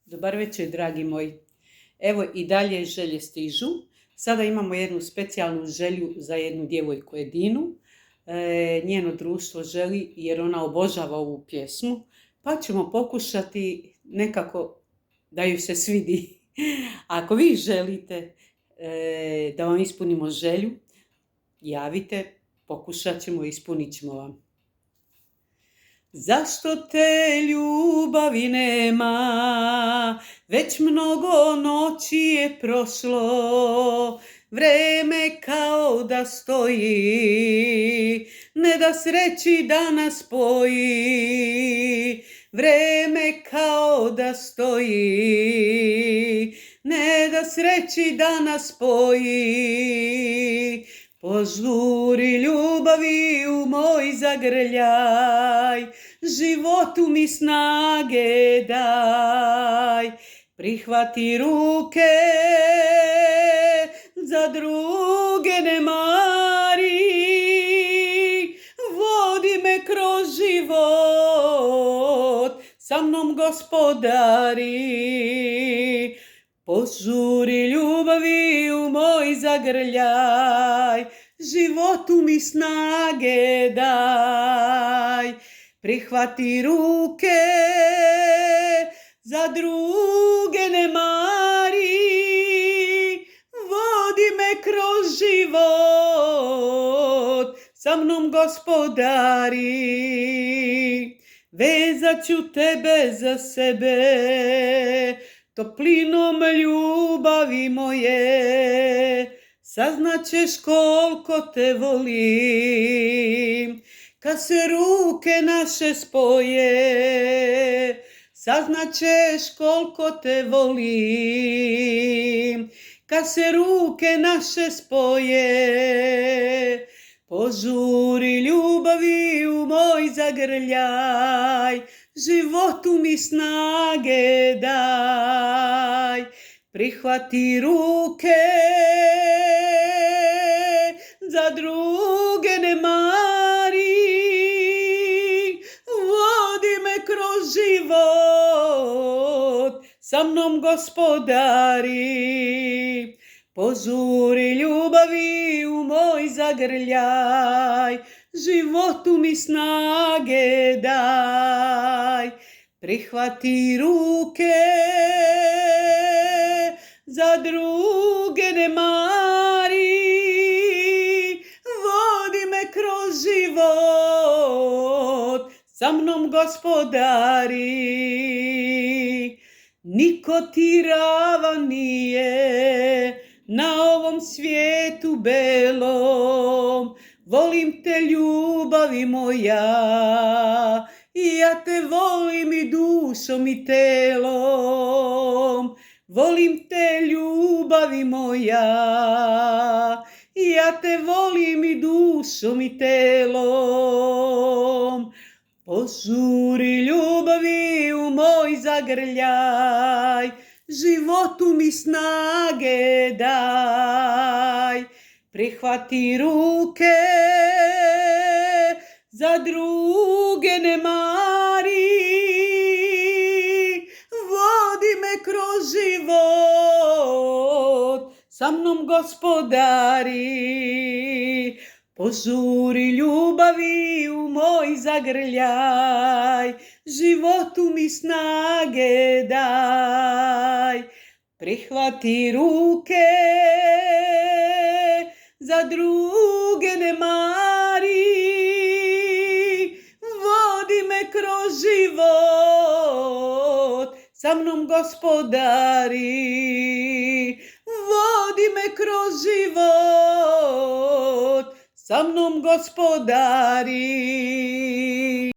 Dobar večer, dragi moji. Evo i dalje želje stižu. Sada imamo jednu specijalnu želju za jednu djevojku Edinu. Njeno društvo želi jer ona obožava ovu pjesmu. Pa ćemo pokušati nekako da ju se svidi. Ako vi želite da vam ispunimo želju, javite, pokušat ćemo, ispunit ćemo vam. Zašto te ljubavi nema, već mnogo noći je prošlo, vreme kao da stoji, ne da sreći da nas spoji. Vreme kao da stoji, ne da sreći da nas spoji. Požuri ljubavi u moj zagrljaj, životu mi snage daj. Prihvati ruke, za druge ne mari, vodi me kroz život, sa mnom gospodari. Požuri ljubavi u moj zagrljaj, životu mi snage daj. Prihvati ruke, za druge ne mari, vodi me kroz život, sa mnom gospodari. Vezat ću tebe za sebe, toplinom ljubavi moje, saznaćeš koliko te volim, kad se ruke naše spoje. Saznaćeš koliko te volim, kad se ruke naše spoje. Požuri ljubavi u moj zagrljaj, životu mi snage daj. Prihvati ruke, za druge ne mari, vodi me kroz život, sa mnom gospodari. Požuri ljubavi u moj zagrljaj, životu mi snage daj. Prihvati ruke, za druge ne mari, vodi me kroz život, sa mnom gospodari. Niko ti ravan nije na ovom svijetu belom, volim te ljubavi moja, i ja te volim i dušom i telom. Volim te ljubavi moja, i ja te volim i dušom i telom. Požuri ljubavi u moj zagrljaj, životu mi snage daj. Prihvati ruke, za druge ne mari, vodi me kroz život, sa mnom gospodari. Požuri ljubavi u moj zagrljaj, životu mi snage daj. Prihvati ruke, za druge ne mari, vodi me kroz život, sa mnom gospodari. Vodi me kroz život, sa mnom gospodari.